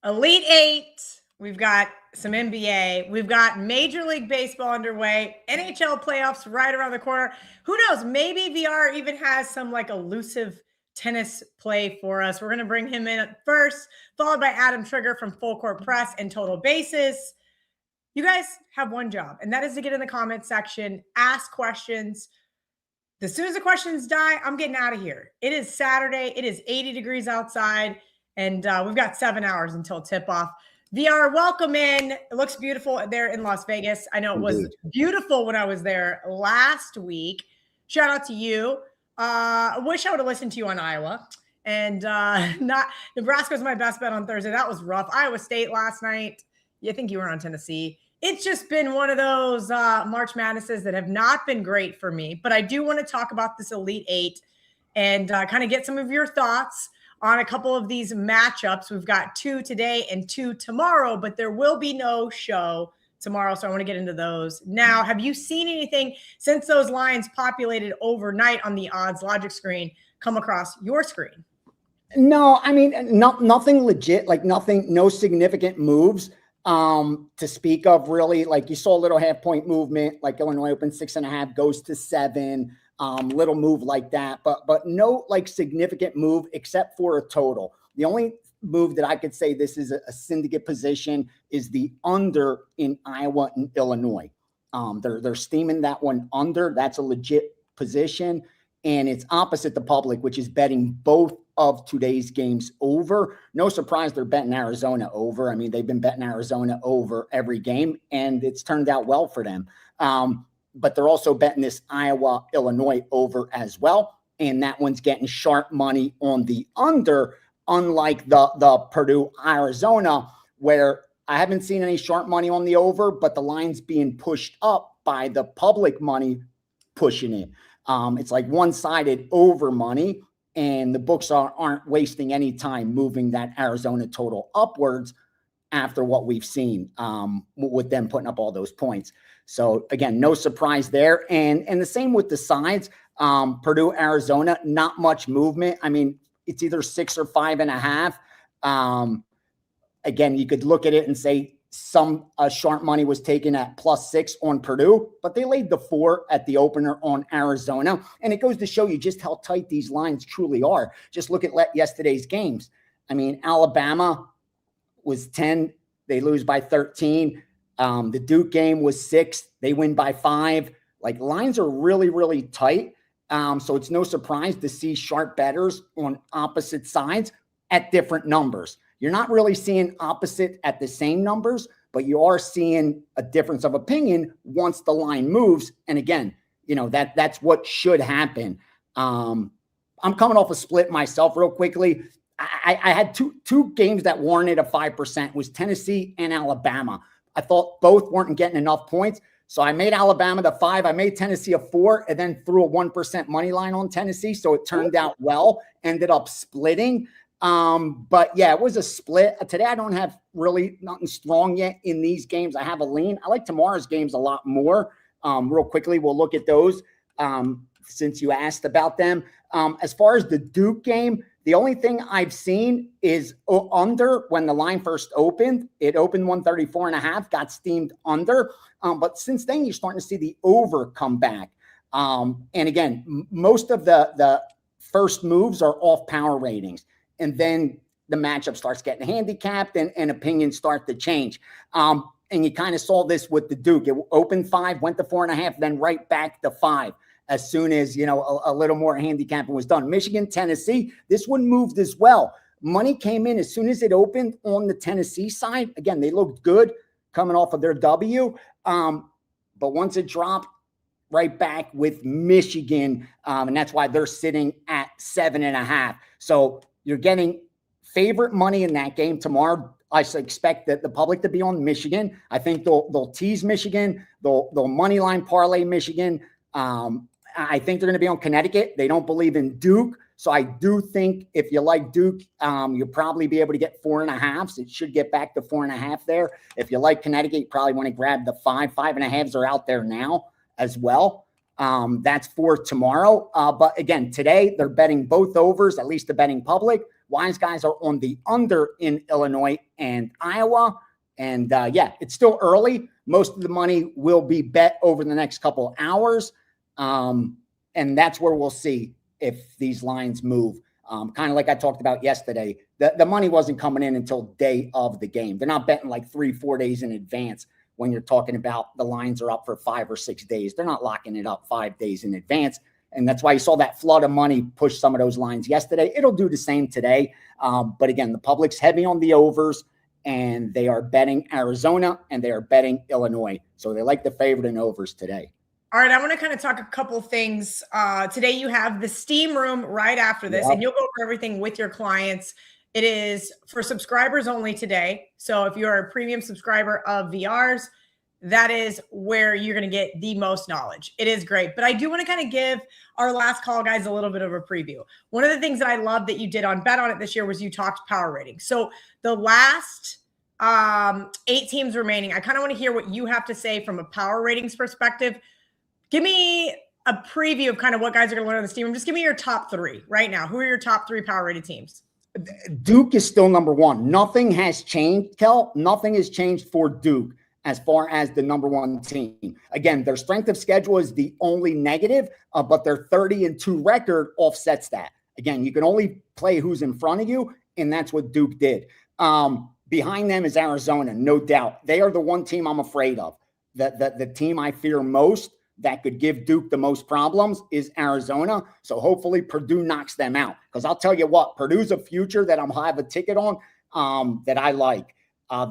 Elite Eight. We've got some NBA. We've got Major League Baseball underway. NHL playoffs right around the corner. Who knows? Maybe VR even has some like elusive tennis play for us. We're going to bring him in first, followed by Adam Trigger from Full Court Press and Total Bases. You guys have one job, and that is to get in the comment section, ask questions. As soon as the questions die, I'm getting out of here. It is Saturday. It is 80 degrees outside, and we've got 7 hours until tip-off. VR, welcome in. It looks beautiful there in Las Vegas. I know it was beautiful when I was there last week. Shout out to you. I wish I would have listened to you on Iowa. And Nebraska was my best bet on Thursday. That was rough. Iowa State last night. I think you were on Tennessee. It's just been one of those March Madnesses that have not been great for me. But I do want to talk about this Elite Eight and kind of get some of your thoughts on a couple of these matchups. We've got 2 today and 2 tomorrow, but there will be no show tomorrow. So I want to get into those. Now, have you seen anything since those lines populated overnight on the odds logic screen come across your screen? No, I mean, nothing legit, like nothing, no significant moves to speak of, really. Like you saw a little half-point movement, like Illinois opened 6.5, goes to 7, little move like that, but no like significant move except for a total. The only move that I could say this is a syndicate position is the under in Iowa and Illinois. They're steaming that one under. That's a legit position, and it's opposite the public, which is betting both of today's games over. No surprise they're betting Arizona over. I mean, they've been betting Arizona over every game, and it's turned out well for them. But they're also betting this Iowa-Illinois over as well, and that one's getting sharp money on the under, unlike the Purdue-Arizona, where I haven't seen any sharp money on the over, but the line's being pushed up by the public money pushing it. It's like one-sided over money, and the books aren't wasting any time moving that Arizona total upwards after what we've seen with them putting up all those points. So again, no surprise there. And the same with the sides. Purdue, Arizona, not much movement. I mean, it's either 6 or 5.5. Again, you could look at it and say some sharp money was taken at +6 on Purdue, but they laid the 4 at the opener on Arizona. And it goes to show you just how tight these lines truly are. Just look at yesterday's games. I mean, Alabama was 10. They lose by 13. The Duke game was 6. They win by 5. Like, lines are really, really tight. So it's no surprise to see sharp bettors on opposite sides at different numbers. You're not really seeing opposite at the same numbers, but you are seeing a difference of opinion once the line moves. And again, you know, that's what should happen. I'm coming off a split myself real quickly. I had two games that warranted a 5%. It was Tennessee and Alabama. I thought both weren't getting enough points. So I made Alabama the 5. I made Tennessee a 4 and then threw a 1% money line on Tennessee. So it turned out well, ended up splitting. But yeah, it was a split. Today I don't have really nothing strong yet in these games. I have a lean. I like tomorrow's games a lot more. Real quickly, we'll look at those since you asked about them. As far as the Duke game, the only thing I've seen is under when the line first opened. It opened 134.5, got steamed under. But since then, you're starting to see the over come back. And again, most of the first moves are off power ratings. And then the matchup starts getting handicapped and opinions start to change. And you kind of saw this with the Duke. It opened 5, went to 4.5, then right back to 5 as soon as, you know, a little more handicapping was done. Michigan, Tennessee, this one moved as well. Money came in as soon as it opened on the Tennessee side. Again, they looked good coming off of their W. But once it dropped, right back with Michigan. And that's why they're sitting at 7.5. So you're getting favorite money in that game tomorrow. I expect that the public to be on Michigan. I think they'll tease Michigan. They'll money line parlay Michigan. I think they're going to be on Connecticut. They don't believe in Duke. So I do think if you like Duke, you'll probably be able to get 4.5. So it should get back to 4.5 there. If you like Connecticut, you probably want to grab the 5. 5.5s are out there now as well. That's for tomorrow. But again, today they're betting both overs, at least the betting public. Wise guys are on the under in Illinois and Iowa. And yeah, it's still early. Most of the money will be bet over the next couple of hours. And that's where we'll see if these lines move. Kind of like I talked about yesterday, the money wasn't coming in until day of the game. They're not betting like 3-4 days in advance when you're talking about the lines are up for 5 or 6 days. They're not locking it up 5 days in advance. And that's why you saw that flood of money push some of those lines yesterday. It'll do the same today. But again, the public's heavy on the overs, and they are betting Arizona and they are betting Illinois. So they like the favorite in overs today. All right, I want to kind of talk a couple things. Today you have the Steam Room right after this, and you'll go over everything with your clients. It is for subscribers only today. So if you're a premium subscriber of VRs, that is where you're going to get the most knowledge. It is great. But I do want to kind of give our last call guys a little bit of a preview. One of the things that I love that you did on Bet On It this year was you talked power ratings. So the last 8 teams remaining, I kind of want to hear what you have to say from a power ratings perspective. Give me a preview of kind of what guys are going to learn on this team. Just give me your top 3 right now. Who are your top 3 power rated teams? Duke is still number 1. Nothing has changed, Kel. Nothing has changed for Duke as far as the number 1 team. Again, their strength of schedule is the only negative, but their 30-2 record offsets that. Again, you can only play who's in front of you, and that's what Duke did. Behind them is Arizona, no doubt. They are the one team I'm afraid of. The team I fear most that could give Duke the most problems is Arizona. So hopefully Purdue knocks them out. Because I'll tell you what, Purdue's a future that I'll have a ticket on that I like.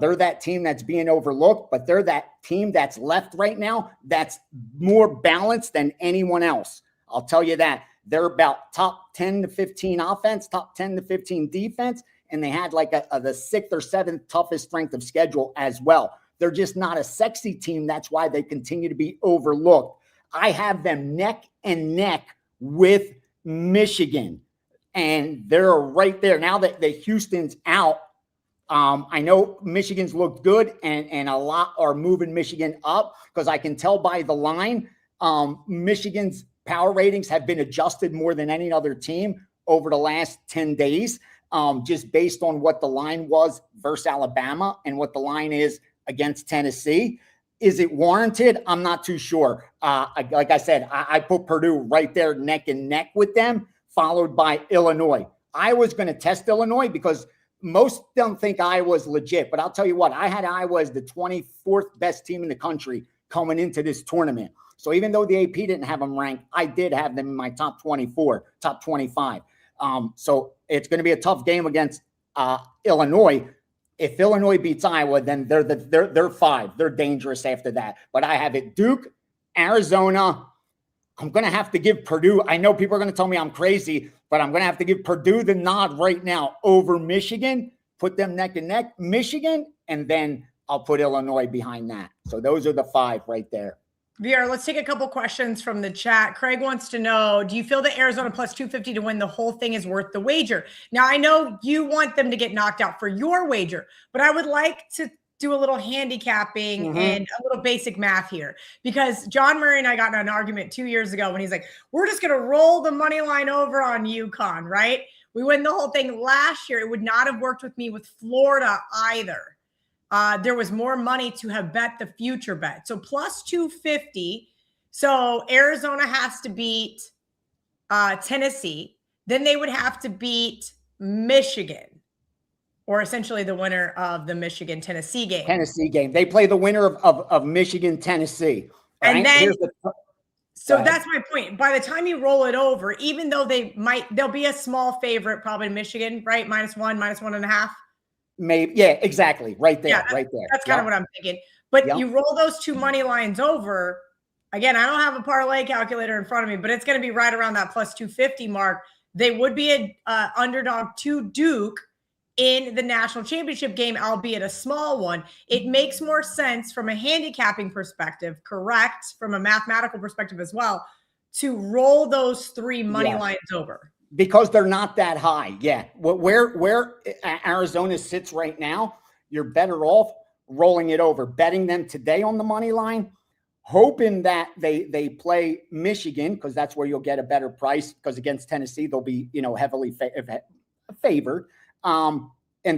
They're that team that's being overlooked, but they're that team that's left right now that's more balanced than anyone else. I'll tell you that. They're about top 10 to 15 offense, top 10 to 15 defense, and they had like the 6th or 7th toughest strength of schedule as well. They're just not a sexy team. That's why they continue to be overlooked. I have them neck and neck with Michigan, and they're right there. Now that the Houston's out, I know Michigan's looked good, and a lot are moving Michigan up because I can tell by the line. Michigan's power ratings have been adjusted more than any other team over the last 10 days, just based on what the line was versus Alabama and what the line is against Tennessee. Is it warranted? I'm not too sure. Like I said, I put Purdue right there neck and neck with them, followed by Illinois. I was going to test Illinois because most don't think Iowa's legit, but I'll tell you what, I had Iowa as the 24th best team in the country coming into this tournament. So even though the AP didn't have them ranked, I did have them in my top 24, top 25. So it's going to be a tough game against Illinois. If Illinois beats Iowa, then they're 5. They're dangerous after that. But I have it Duke, Arizona. I'm going to have to give Purdue. I know people are going to tell me I'm crazy, but I'm going to have to give Purdue the nod right now over Michigan, put them neck and neck, Michigan, and then I'll put Illinois behind that. So those are the 5 right there. VR, let's take a couple questions from the chat. Craig wants to know, do you feel that Arizona plus 250 to win the whole thing is worth the wager? Now, I know you want them to get knocked out for your wager, but I would like to do a little handicapping and a little basic math here, because John Murray and I got in an argument 2 years ago when he's like, we're just going to roll the money line over on UConn, right? We win the whole thing last year. It would not have worked with me with Florida either. There was more money to have bet the future bet. So plus 250. So Arizona has to beat Tennessee. Then they would have to beat Michigan, or essentially the winner of the Michigan-Tennessee game. They play the winner of Michigan-Tennessee. Right? And then, so that's my point. By the time you roll it over, even though there'll be a small favorite, probably Michigan, right? -1, -1.5. Maybe, yeah, exactly. Right there, right there. That's kind of what I'm thinking. But you roll those 2 money lines over. Again, I don't have a parlay calculator in front of me, but it's going to be right around that plus 250 mark. They would be an underdog to Duke in the national championship game, albeit a small one. It makes more sense from a handicapping perspective, correct, from a mathematical perspective as well, to roll those 3 money lines over. Because they're not that high. Yeah. Where Arizona sits right now, you're better off rolling it over, betting them today on the money line, hoping that they play Michigan, because that's where you'll get a better price, because against Tennessee, they'll be, heavily favored. And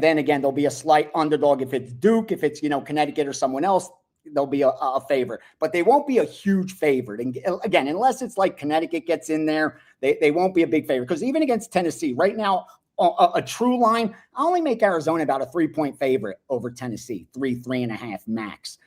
then again, there'll be a slight underdog if it's Duke, if it's, Connecticut or someone else, they'll be a favorite, but they won't be a huge favorite. And again, unless it's like Connecticut gets in there, they won't be a big favorite, because even against Tennessee right now, a true line, I only make Arizona about a 3-point favorite over Tennessee, 3.5 max.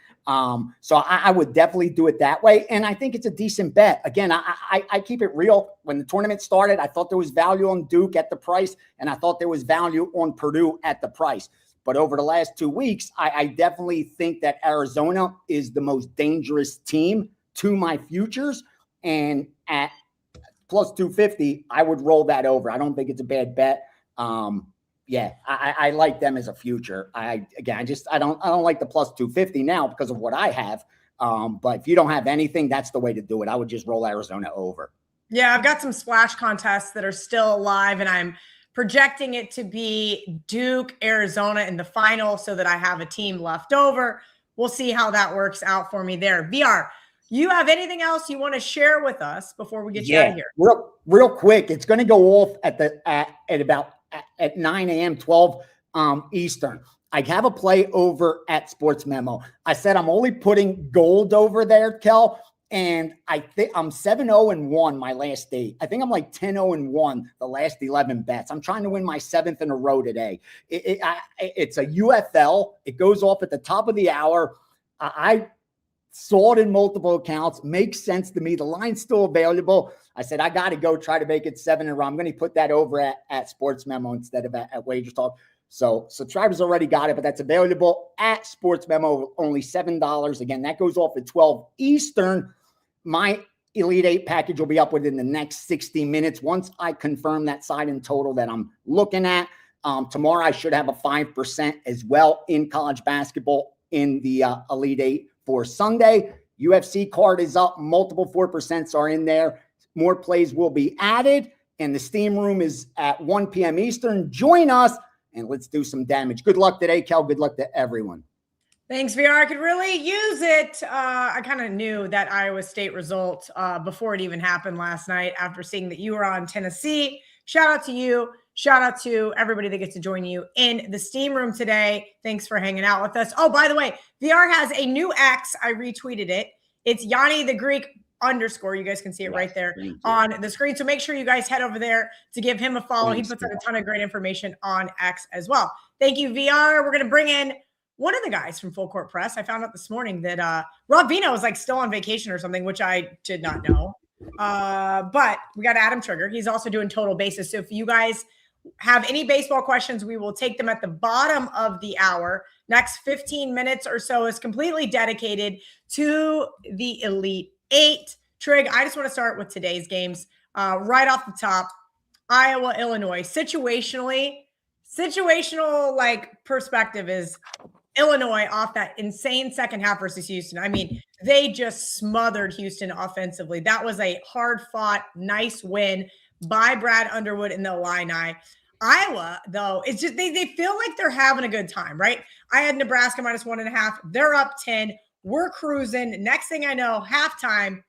So I would definitely do it that way. And I think it's a decent bet. Again, I keep it real. When the tournament started, I thought there was value on Duke at the price, and I thought there was value on Purdue at the price. But over the last 2 weeks, I definitely think that Arizona is the most dangerous team to my futures. And at plus 250, I would roll that over. I don't think it's a bad bet. I like them as a future. I don't like the plus 250 now because of what I have. But if you don't have anything, that's the way to do it. I would just roll Arizona over. Yeah, I've got some splash contests that are still alive, and I'm projecting it to be Duke, Arizona in the final so that I have a team left over. We'll see how that works out for me there. VR, you have anything else you want to share with us before we get you out of here? Real quick. It's going to go off at 9 a.m., 12 Eastern. I have a play over at Sports Memo. I said I'm only putting gold over there, Kel, and I think I'm 7-0-1 my last 8. I think I'm like 10-0-1 the last 11 bets. I'm trying to win my 7th in a row today. It's a UFL. It goes off at the top of the hour. I saw it in multiple accounts. Makes sense to me. The line's still available. I said, I got to go try to make it 7 in a row. I'm going to put that over at Sports Memo instead of at Wager Talk. So subscribers already got it, but that's available at Sports Memo, only $7. Again, that goes off at 12 Eastern. My Elite 8 package will be up within the next 60 minutes. Once I confirm that side and total that I'm looking at, tomorrow I should have a 5% as well in college basketball in the Elite 8 for Sunday. UFC card is up. Multiple 4% are in there. More plays will be added, and the Steam Room is at 1 p.m. Eastern. Join us, and let's do some damage. Good luck today, Kel. Good luck to everyone. Thanks, VR. I could really use it. I kind of knew that Iowa State result before it even happened last night after seeing that you were on Tennessee. Shout out to you. Shout out to everybody that gets to join you in the Steam Room today. Thanks for hanging out with us. Oh, by the way, VR has a new X. I retweeted it. It's Gianni the Greek _. You guys can see it right there on the screen. So make sure you guys head over there to give him a follow. He puts out a ton of great information on X as well. Thank you, VR. We're going to bring in one of the guys from Full Court Press. I found out this morning that Rob Vino was like still on vacation or something, which I did not know. But we got Adam Trigger. He's also doing Total Basis. So if you guys have any baseball questions, we will take them at the bottom of the hour. Next 15 minutes or so is completely dedicated to the Elite 8. Trig, I just want to start with today's games. Right off the top, Iowa, Illinois. Situational like perspective is Illinois off that insane second half versus Houston. I mean, they just smothered Houston offensively. That was a hard-fought, nice win by Brad Underwood in the Illini. Iowa, though, it's just they feel like they're having a good time, right? I had Nebraska -1.5. They're up 10. We're cruising. Next thing I know, halftime,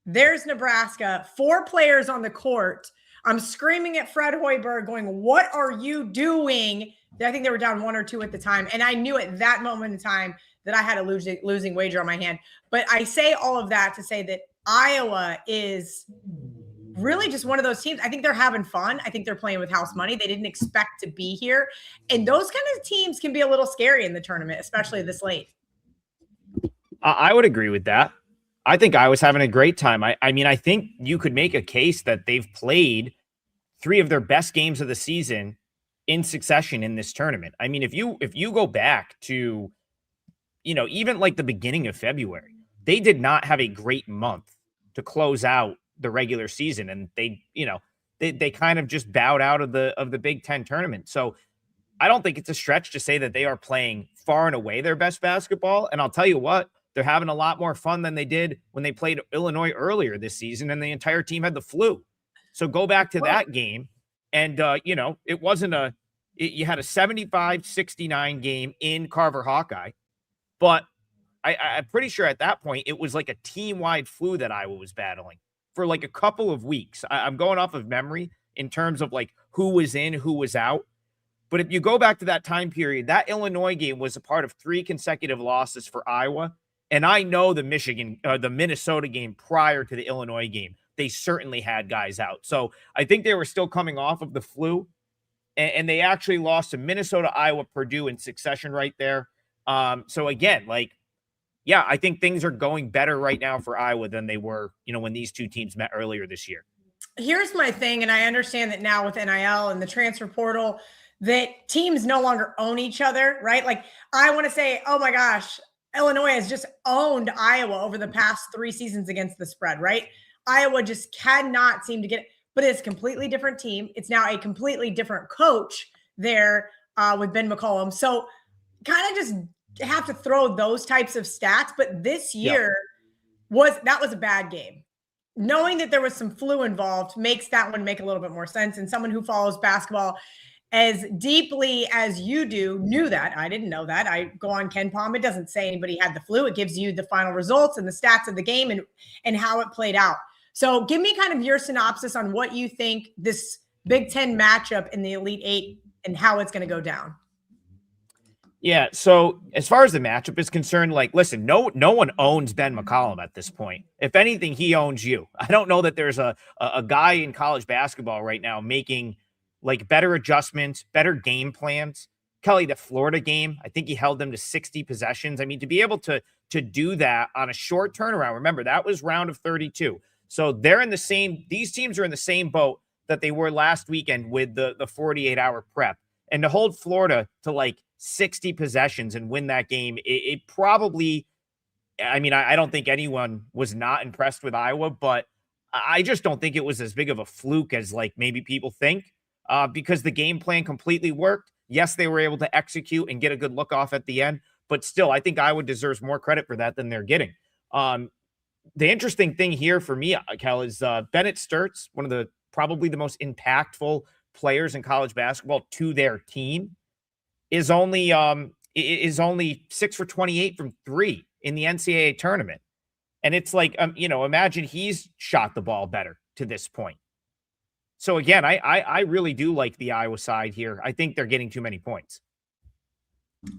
there's Nebraska. 4 players on the court. I'm screaming at Fred Hoiberg going, what are you doing? I think they were down 1 or 2 at the time. And I knew at that moment in time that I had a losing wager on my hand. But I say all of that to say that Iowa is really just one of those teams. I think they're having fun. I think they're playing with house money. They didn't expect to be here. And those kind of teams can be a little scary in the tournament, especially this late. I would agree with that. I think I was having a great time. I mean, I think you could make a case that they've played 3 of their best games of the season in succession in this tournament. I mean, if you go back to, even like the beginning of February, they did not have a great month to close out the regular season. And they kind of just bowed out of the Big Ten tournament. So I don't think it's a stretch to say that they are playing far and away their best basketball. And I'll tell you what, they're having a lot more fun than they did when they played Illinois earlier this season and the entire team had the flu. So go back to that game. And, it wasn't you had a 75-69 game in Carver Hawkeye. But, I'm pretty sure at that point it was like a team-wide flu that Iowa was battling for like a couple of weeks. I'm going off of memory in terms of like who was in, who was out. But if you go back to that time period, that Illinois game was a part of 3 consecutive losses for Iowa. And I know the Minnesota game prior to the Illinois game, they certainly had guys out. So I think they were still coming off of the flu, and they actually lost to Minnesota, Iowa, Purdue in succession right there. So again, like, yeah, I think things are going better right now for Iowa than they were, when these two teams met earlier this year. Here's my thing, and I understand that now with NIL and the transfer portal, that teams no longer own each other, right? Like, I want to say, oh my gosh, Illinois has just owned Iowa over the past 3 seasons against the spread, right? Iowa just cannot seem to get it, but it's a completely different team. It's now a completely different coach there with Ben McCollum. So kind of just have to throw those types of stats. But this year was a bad game. Knowing that there was some flu involved makes that one make a little bit more sense. And someone who follows basketball as deeply as you do knew that. I didn't know that. I go on Ken Palm. It doesn't say anybody had the flu. It gives you the final results and the stats of the game and how it played out. So give me kind of your synopsis on what you think this Big Ten matchup in the Elite Eight and how it's going to go down. Yeah, so as far as the matchup is concerned, like, listen, no one owns Ben McCollum at this point. If anything, he owns you. I don't know that there's a guy in college basketball right now making like better adjustments, better game plans. Kelly, the Florida game, I think he held them to 60 possessions. I mean, to be able to do that on a short turnaround, remember, that was round of 32. So these teams are in the same boat that they were last weekend with the 48-hour prep. And to hold Florida to like 60 possessions and win that game, it probably, I mean, I don't think anyone was not impressed with Iowa, but I just don't think it was as big of a fluke as like maybe people think. Because the game plan completely worked. Yes, they were able to execute and get a good look off at the end, but still, I think Iowa deserves more credit for that than they're getting. The interesting thing here for me, Kel, is Bennett Sturtz, one of probably the most impactful players in college basketball to their team, is only 6 for 28 from 3 in the NCAA tournament. And it's like, imagine he's shot the ball better to this point. So again, I really do like the Iowa side here. I think they're getting too many points.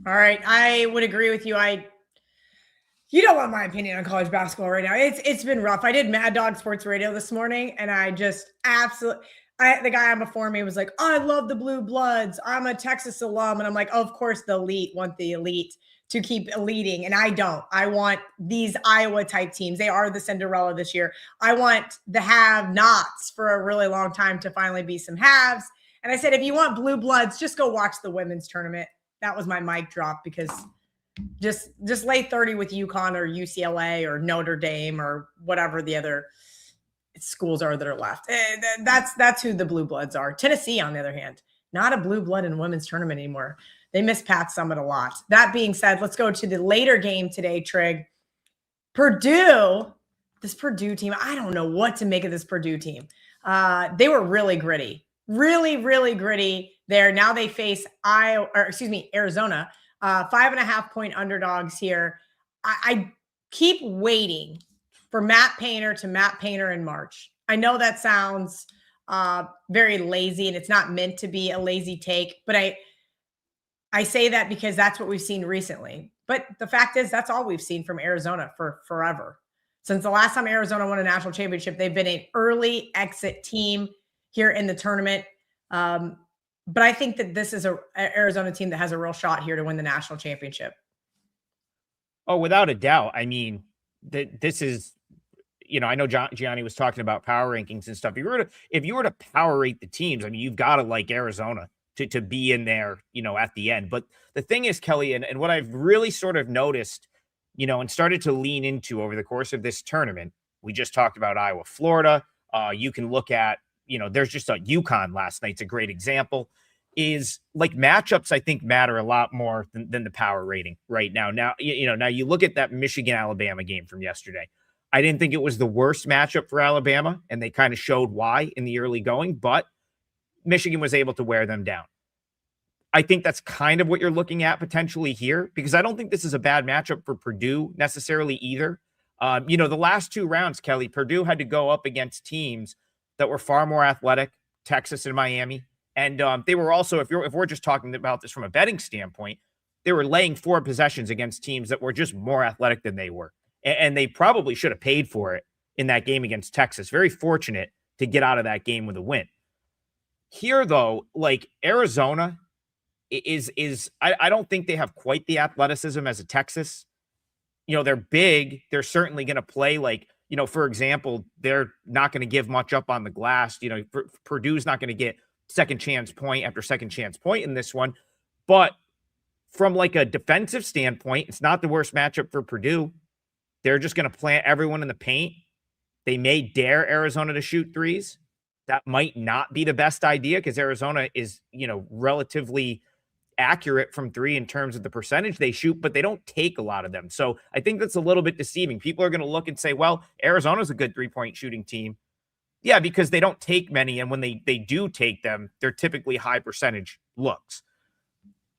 All right. I would agree with you. You don't want my opinion on college basketball right now. It's been rough. I did Mad Dog Sports Radio this morning, and I just the guy on before me was like, oh, I love the Blue Bloods. I'm a Texas alum. And I'm like, oh, of course the elite want the elite to keep leading. And I don't. I want these Iowa type teams. They are the Cinderella this year. I want the have-nots for a really long time to finally be some haves. And I said, if you want Blue Bloods, just go watch the women's tournament. That was my mic drop, because just lay 30 with UConn or UCLA or Notre Dame or whatever the other schools are that are left. That's who the Blue Bloods are. Tennessee, on the other hand, not a blue blood in women's tournament anymore. They miss Pat Summitt a lot. That being said, let's go to the later game today, Trig. Purdue, this Purdue team, I don't know what to make of this Purdue team. They were really gritty, really, really gritty there. Now they face Arizona, 5.5-point underdogs here. I keep waiting for Matt Painter in March. I know that sounds very lazy, and it's not meant to be a lazy take, but I say that because that's what we've seen recently. But the fact is, that's all we've seen from Arizona for forever. Since the last time Arizona won a national championship, they've been an early exit team here in the tournament. But I think that this is an Arizona team that has a real shot here to win the national championship. Oh, without a doubt. I mean, this is, I know Gianni was talking about power rankings and stuff. If you were to power rate the teams, I mean, you've got to like Arizona to be in there, at the end. But the thing is, Kelly, and what I've really sort of noticed, and started to lean into over the course of this tournament, we just talked about Iowa, Florida. You can look at, there's just a UConn last night's a great example, is like matchups, I think, matter a lot more than the power rating right now. Now, now you look at that Michigan-Alabama game from yesterday. I didn't think it was the worst matchup for Alabama, and they kind of showed why in the early going, but Michigan was able to wear them down. I think that's kind of what you're looking at potentially here, because I don't think this is a bad matchup for Purdue necessarily either. The last 2 rounds, Kelly, Purdue had to go up against teams that were far more athletic, Texas and Miami. And they were also, if we're just talking about this from a betting standpoint, they were laying 4 possessions against teams that were just more athletic than they were. And they probably should have paid for it in that game against Texas. Very fortunate to get out of that game with a win. Here, though, like Arizona I don't think they have quite the athleticism as a Texas. They're big. They're certainly going to play like, for example, they're not going to give much up on the glass. Purdue's not going to get second chance point after second chance point in this one. But from like a defensive standpoint, it's not the worst matchup for Purdue. They're just going to plant everyone in the paint. They may dare Arizona to shoot threes. That might not be the best idea because Arizona is, relatively accurate from 3 in terms of the percentage they shoot, but they don't take a lot of them. So I think that's a little bit deceiving. People are going to look and say, well, Arizona's a good 3-point shooting team. Yeah, because they don't take many. And when they do take them, they're typically high percentage looks.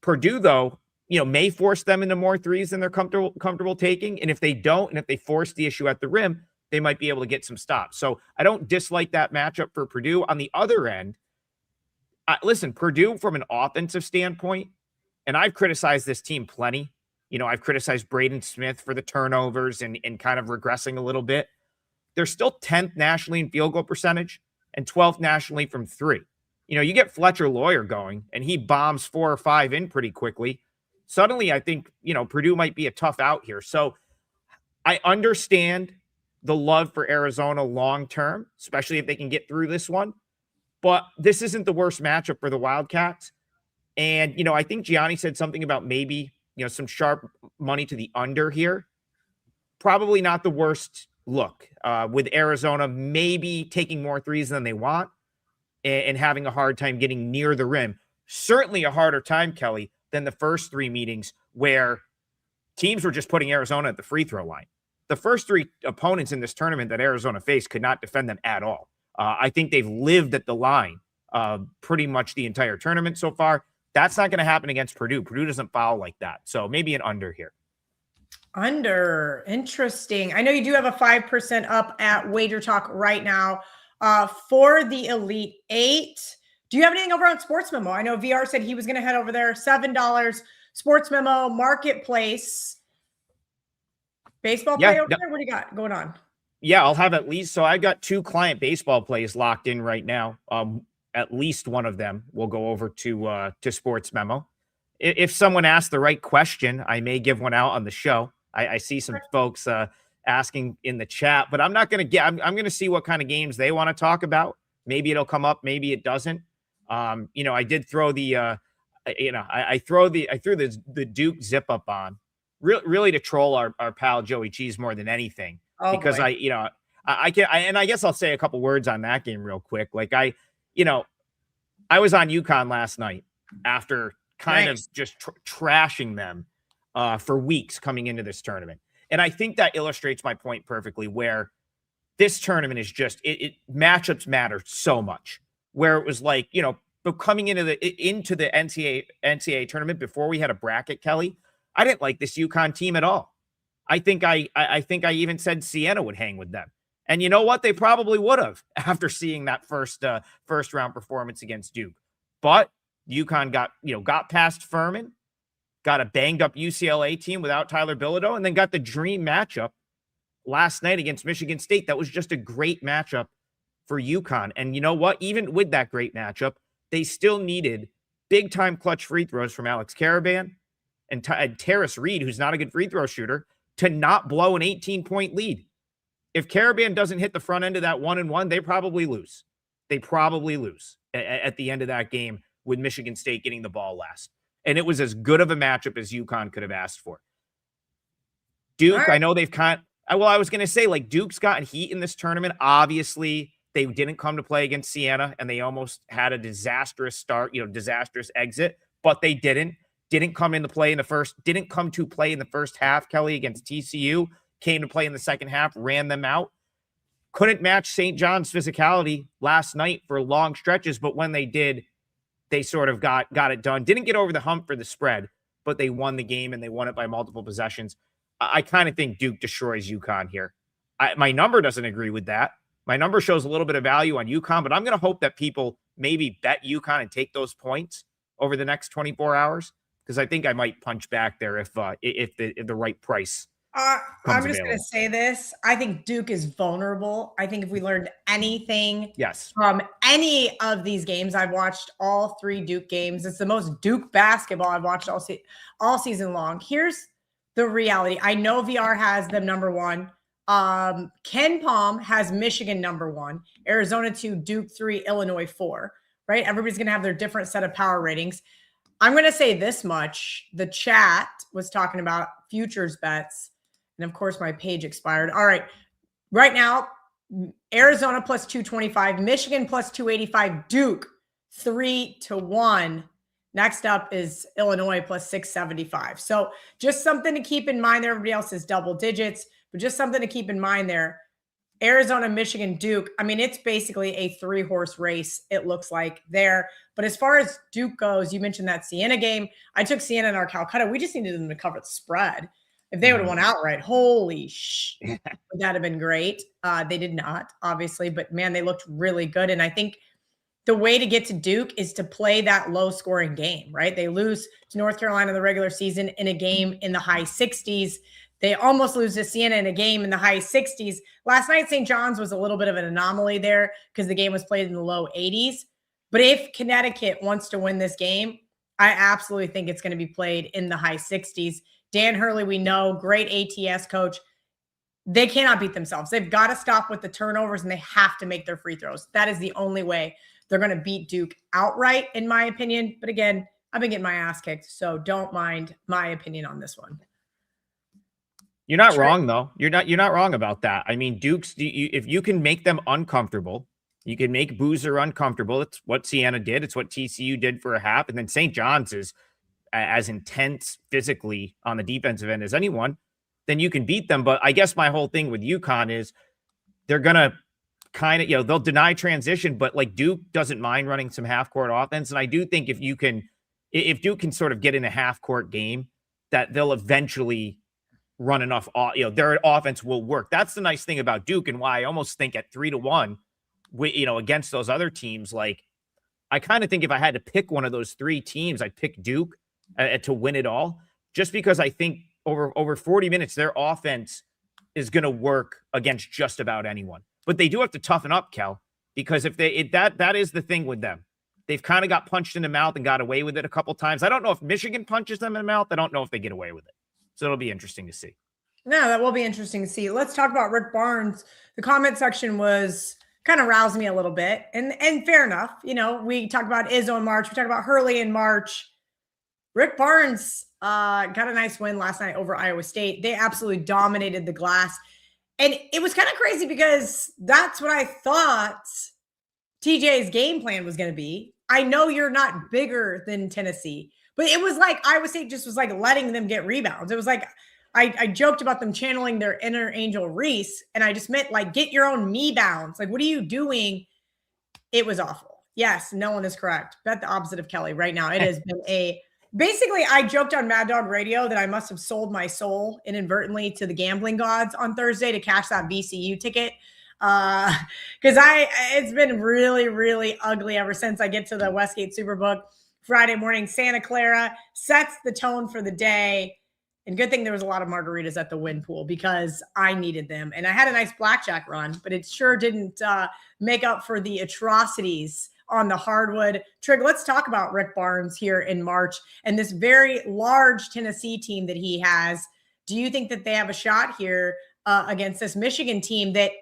Purdue, though, may force them into more threes than they're comfortable taking. And if they don't, and if they force the issue at the rim, they might be able to get some stops. So I don't dislike that matchup for Purdue. On the other end, listen, Purdue from an offensive standpoint, and I've criticized this team plenty. I've criticized Braden Smith for the turnovers and kind of regressing a little bit. They're still 10th nationally in field goal percentage and 12th nationally from 3. You get Fletcher Lawyer going and he bombs 4 or 5 in pretty quickly. Suddenly, I think, Purdue might be a tough out here. So I understand the love for Arizona long-term, especially if they can get through this one. But this isn't the worst matchup for the Wildcats. And, I think Gianni said something about maybe, some sharp money to the under here. Probably not the worst look with Arizona maybe taking more threes than they want and having a hard time getting near the rim. Certainly a harder time, Kelly, than the first 3 meetings where teams were just putting Arizona at the free throw line. The first 3 opponents in this tournament that Arizona faced could not defend them at all. I think they've lived at the line pretty much the entire tournament so far. That's not going to happen against Purdue. Purdue doesn't foul like that. So maybe an under here. Under. Interesting. I know you do have a 5% up at Wager Talk right now for the Elite 8. Do you have anything over on Sports Memo? I know VR said he was going to head over there. $7 Sports Memo Marketplace. Baseball play over there? What do you got going on? Yeah, I'll have at least. So I've got 2 client baseball plays locked in right now. At least one of them will go over to Sports Memo. If someone asks the right question, I may give one out on the show. I see some folks asking in the chat, but I'm not going to get. I'm going to see what kind of games they want to talk about. Maybe it'll come up. Maybe it doesn't. I did throw the. I threw the Duke zip up on really to troll our pal Joey Cheese more than anything. Because boy. I guess I'll say a couple words on that game real quick. Like I was on UConn last night after kind of just trashing them for weeks coming into this tournament. And I think that illustrates my point perfectly where this tournament is just, matchups matter so much where it was like, but coming into the NCAA tournament before we had a bracket, Kelly, I didn't like this UConn team at all. I think I even said Siena would hang with them. And you know what? They probably would have after seeing that first round performance against Duke. But UConn got past Furman, got a banged up UCLA team without Tyler Bilodeau, and then got the dream matchup last night against Michigan State. That was just a great matchup for UConn. And you know what? Even with that great matchup, they still needed big time clutch free throws from Alex Karaban and Terrace Reed, who's not a good free throw shooter, to not blow an 18-point lead. If Karaban doesn't hit the front end of that 1-and-1, they probably lose. They probably lose at the end of that game with Michigan State getting the ball last. And it was as good of a matchup as UConn could have asked for. Duke, right. I know they've I was going to say, like, Duke's gotten heat in this tournament. Obviously, they didn't come to play against Siena, and they almost had a disastrous start, disastrous exit, but they didn't come to play in the first half, Kelly, against TCU, came to play in the second half, ran them out. Couldn't match St. John's physicality last night for long stretches, but when they did, they sort of got it done. Didn't get over the hump for the spread, but they won the game and they won it by multiple possessions. I kind of think Duke destroys UConn here. My number doesn't agree with that. My number shows a little bit of value on UConn, but I'm going to hope that people maybe bet UConn and take those points over the next 24 hours, because I think I might punch back there if the right price I'm just going to say this. I think Duke is vulnerable. I think if we learned anything from any of these games, I've watched all 3 Duke games. It's the most Duke basketball I've watched all season long. Here's the reality. I know VR has them number 1. Ken Palm has Michigan number 1, Arizona 2, Duke 3, Illinois 4, right? Everybody's going to have their different set of power ratings. I'm going to say this much. The chat was talking about futures bets. And of course, my page expired. All right. Right now, Arizona plus 225, Michigan plus 285, Duke 3-1. Next up is Illinois plus 675. So just something to keep in mind there. Everybody else is double digits, but just something to keep in mind there. Arizona, Michigan, Duke. I mean, it's basically a 3-horse race, it looks like there. But as far as Duke goes, you mentioned that Siena game. I took Siena in our Calcutta. We just needed them to cover the spread. If they would have won outright, holy would that have been great? They did not, obviously, but man, they looked really good. And I think the way to get to Duke is to play that low-scoring game, right? They lose to North Carolina in the regular season in a game in the high 60s. They almost lose to Siena in a game in the high 60s. Last night, St. John's was a little bit of an anomaly there because the game was played in the low 80s. But if Connecticut wants to win this game, I absolutely think it's going to be played in the high 60s. Dan Hurley, we know, great ATS coach. They cannot beat themselves. They've got to stop with the turnovers, and they have to make their free throws. That is the only way they're going to beat Duke outright, in my opinion. But again, I've been getting my ass kicked, so don't mind my opinion on this one. You're not wrong, though. You're not wrong about that. I mean, Duke's, if you can make them uncomfortable, you can make Boozer uncomfortable. It's what Siena did. It's what TCU did for a half. And then St. John's is as intense physically on the defensive end as anyone, then you can beat them. But I guess my whole thing with UConn is they're going to kind of, they'll deny transition, but like Duke doesn't mind running some half court offense. And I do think if Duke can sort of get in a half court game, that they'll eventually run enough, their offense will work. That's the nice thing about Duke, and why I almost think at 3-1, against those other teams, like I kind of think if I had to pick one of those 3 teams, I'd pick Duke to win it all, just because I think over 40 minutes, their offense is going to work against just about anyone. But they do have to toughen up, Kel, because that is the thing with them. They've kind of got punched in the mouth and got away with it a couple times. I don't know if Michigan punches them in the mouth. I don't know if they get away with it. So it'll be interesting to see. No, that will be interesting to see. Let's talk about Rick Barnes. The comment section was kind of roused me a little bit. And fair enough. We talked about Izzo in March. We talked about Hurley in March. Rick Barnes got a nice win last night over Iowa State. They absolutely dominated the glass. And it was kind of crazy because that's what I thought TJ's game plan was going to be. I know you're not bigger than Tennessee, but it was like Iowa State just was like letting them get rebounds. It was like I joked about them channeling their inner Angel Reese, and I just meant like get your own me bounds. Like, what are you doing? It was awful. Yes, no one is correct. Bet the opposite of Kelly right now. It has been basically, I joked on Mad Dog Radio that I must have sold my soul inadvertently to the gambling gods on Thursday to cash that VCU ticket. Because it's been really, really ugly ever since I get to the Westgate Superbook Friday morning. Santa Clara sets the tone for the day. And good thing there was a lot of margaritas at the win pool because I needed them. And I had a nice blackjack run, but it sure didn't make up for the atrocities on the hardwood. Trig, let's talk about Rick Barnes here in March and this very large Tennessee team that he has. Do you think that they have a shot here against this Michigan team that,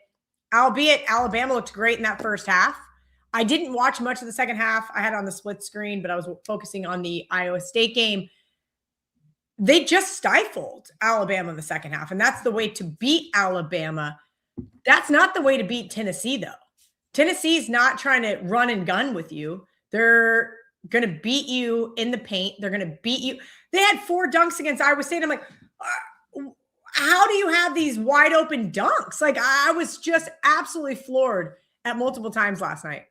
albeit Alabama looked great in that first half? I didn't watch much of the second half. I had it on the split screen, but I was focusing on the Iowa State game. They just stifled Alabama in the second half, and that's the way to beat Alabama. That's not the way to beat Tennessee, though. Tennessee's not trying to run and gun with you. They're going to beat you in the paint. They're going to beat you. They had 4 dunks against Iowa State. I'm like, how do you have these wide open dunks? Like, I was just absolutely floored at multiple times last night.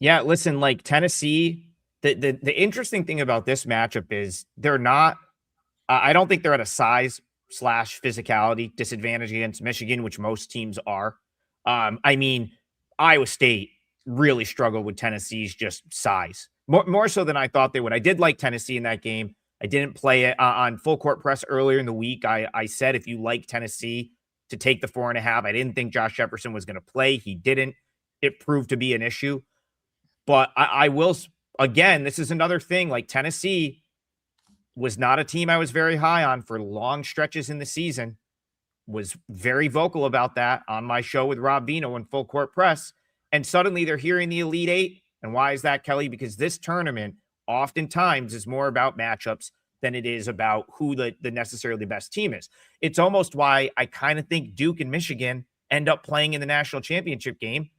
Yeah, listen, like Tennessee, the interesting thing about this matchup is they're not. I don't think they're at a size slash physicality disadvantage against Michigan, which most teams are. I mean, Iowa State really struggled with Tennessee's just size, more so than I thought they would. I did like Tennessee in that game. I didn't play it on full court press earlier in the week. I said if you like Tennessee to take the 4.5, I didn't think Josh Jefferson was going to play. He didn't. It proved to be an issue. But I will, again, this is another thing. Like Tennessee was not a team I was very high on for long stretches in the season. Was very vocal about that on my show with Rob Vino in Full Court Press. And suddenly they're here in the Elite Eight. And why is that, Kelly? Because this tournament oftentimes is more about matchups than it is about who the necessarily best team is. It's almost why I kind of think Duke and Michigan end up playing in the national championship game,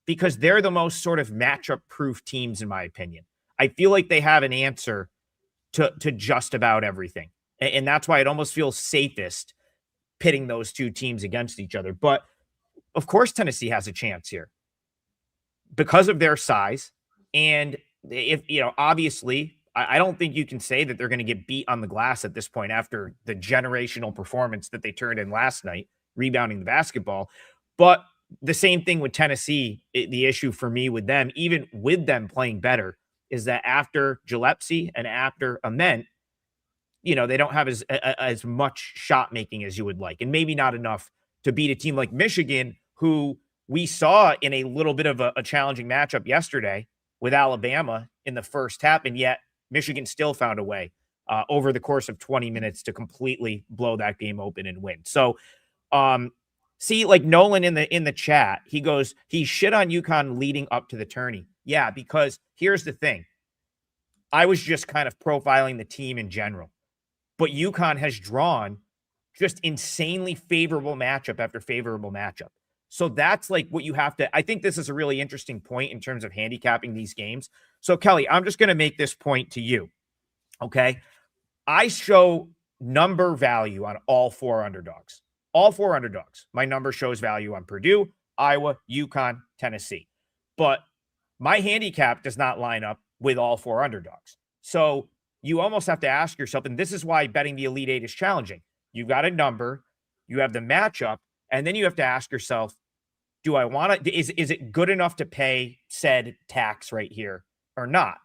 because they're the most sort of matchup proof teams, in my opinion. I feel like they have an answer to just about everything. And that's why it almost feels safest pitting those two teams against each other. But of course, Tennessee has a chance here because of their size. And if, obviously, I don't think you can say that they're going to get beat on the glass at this point after the generational performance that they turned in last night, rebounding the basketball. But the same thing with Tennessee. The issue for me with them, even with them playing better, is that after Gillespie and after Ament, they don't have as much shot making as you would like, and maybe not enough to beat a team like Michigan, who we saw in a little bit of a challenging matchup yesterday with Alabama in the first half, and yet Michigan still found a way over the course of 20 minutes to completely blow that game open and win. So, see, like Nolan in the chat, he goes, he shit on UConn leading up to the tourney. Yeah, because here's the thing. I was just kind of profiling the team in general, but UConn has drawn just insanely favorable matchup after favorable matchup. So that's like what you have to, I think this is a really interesting point in terms of handicapping these games. So Kelly, I'm just going to make this point to you. Okay. I show number value on all four underdogs. All four underdogs. My number shows value on Purdue, Iowa, UConn, Tennessee. But my handicap does not line up with all four underdogs. So you almost have to ask yourself, and this is why betting the Elite Eight is challenging. You've got a number, you have the matchup, and then you have to ask yourself, do I want to, is it good enough to pay said tax right here or not?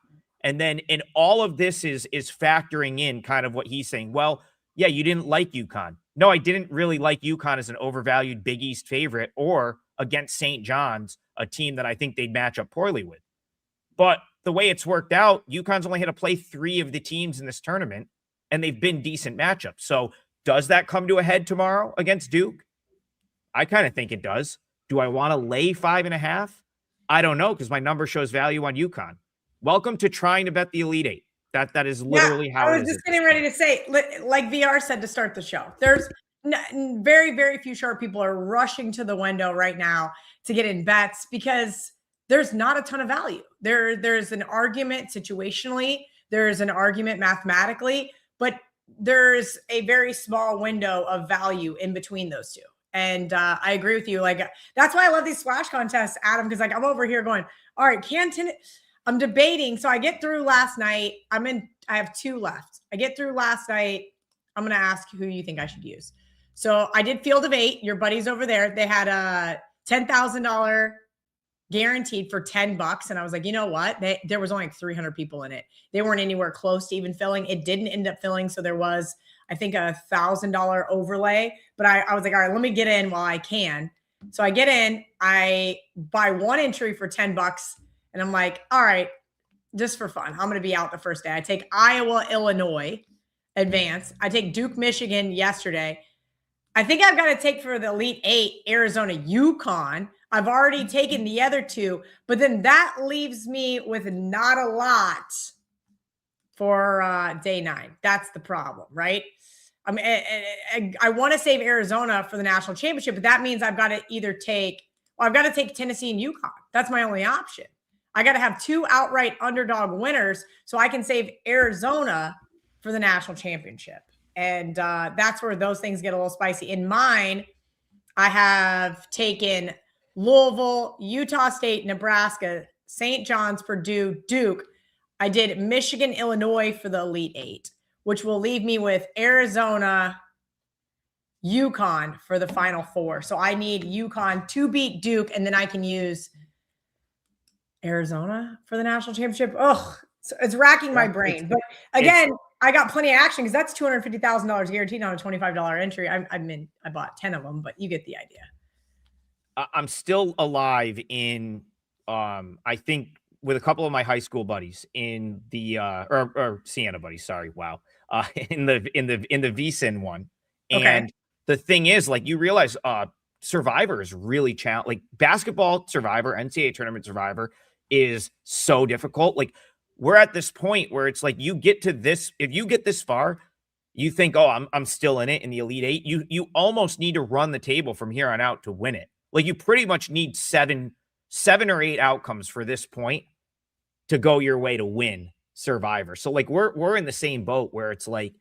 And then in all of this is factoring in kind of what he's saying. Well, yeah, you didn't like UConn. No, I didn't really like UConn as an overvalued Big East favorite or against St. John's, a team that I think they'd match up poorly with. But the way it's worked out, UConn's only had to play 3 of the teams in this tournament, and they've been decent matchups. So does that come to a head tomorrow against Duke? I kind of think it does. Do I want to lay 5.5? I don't know, because my number shows value on UConn. Welcome to trying to bet the Elite Eight. That is literally how it is. I was just getting ready to say, like VR said to start the show, there's very, very few sharp people are rushing to the window right now to get in bets because there's not a ton of value. There's an argument situationally, there's an argument mathematically, but there's a very small window of value in between those two. And I agree with you. Like, that's why I love these splash contests, Adam, because like I'm over here going, all right, I'm debating. So I get through last night. I have 2 left. I get through last night. I'm going to ask who you think I should use. So I did Field of 8. Your buddies over there, they had a $10,000 guaranteed for $10. And I was like, you know what? There was only like 300 people in it. They weren't anywhere close to even filling. It didn't end up filling. So there was, I think, a $1,000 overlay. But I was like, all right, let me get in while I can. So I get in. I buy 1 entry for $10. And I'm like, all right, just for fun, I'm going to be out the first day. I take Iowa, Illinois, advance. I take Duke, Michigan yesterday. I think I've got to take for the Elite Eight, Arizona, UConn. I've already taken the other 2, but then that leaves me with not a lot for day 9. That's the problem, right? I mean, I want to save Arizona for the national championship, but that means I've got to either take Tennessee and UConn. That's my only option. I got to have 2 outright underdog winners so I can save Arizona for the national championship. And that's where those things get a little spicy. In mine, I have taken Louisville, Utah State, Nebraska, St. John's, Purdue, Duke. I did Michigan, Illinois for the Elite Eight, which will leave me with Arizona, UConn for the Final Four. So I need UConn to beat Duke, and then I can use Arizona for the national championship. Oh, it's racking my brain. But again, I got plenty of action because that's $250,000 guaranteed on a $25 entry. I bought 10 of them, but you get the idea. I'm still alive in, I think with a couple of my high school buddies in the, or Siena buddies. Sorry. Wow. In the VSiN one. And the thing is, like, you realize, Survivor is really challenging. Like, basketball Survivor, NCAA Tournament Survivor is so difficult. Like, we're at this point where it's like, you get to this, if you get this far, you think, oh, I'm still in it in the Elite Eight. You almost need to run the table from here on out to win it. Like, you pretty much need seven or eight outcomes for this point to go your way to win Survivor. So, like, we're in the same boat where it's like,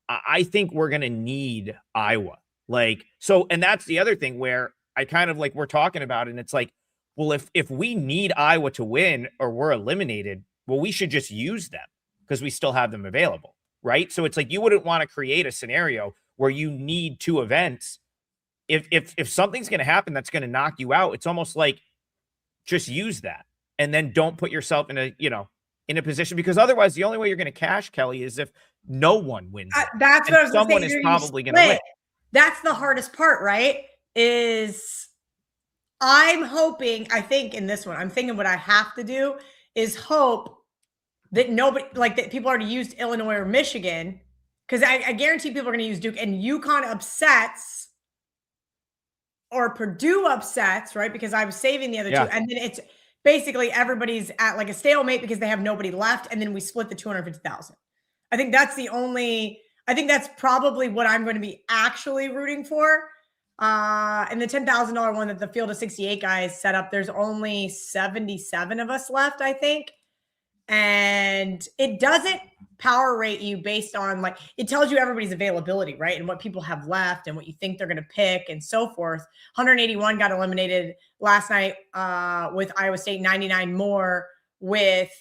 I think we're going to need Iowa. Like, so, and that's the other thing where I kind of like, we're talking about it, and it's like, well, if we need Iowa to win or we're eliminated, well, we should just use them because we still have them available, right? So it's like, you wouldn't want to create a scenario where you need two events. If something's going to happen that's going to knock you out, it's almost like just use that and then don't put yourself in a position, because otherwise the only way you're going to cash, Kelly, is if no one wins. That's what I was going to say. Someone is probably going to win. That's the hardest part, right? Is I'm hoping, I think in this one, I'm thinking what I have to do is hope that nobody, like, that people already used Illinois or Michigan, because I guarantee people are going to use Duke, and UConn upsets or Purdue upsets, right? Because I was saving the other two. And then it's basically everybody's at like a stalemate because they have nobody left. And then we split the 250,000. I think that's that's probably what I'm going to be actually rooting for. And the $10,000 one that the Field of 68 guys set up, there's only 77 of us left, I think. And it doesn't power rate you based on, like, it tells you everybody's availability, right? And what people have left and what you think they're going to pick and so forth. 181 got eliminated last night with Iowa State, 99 more with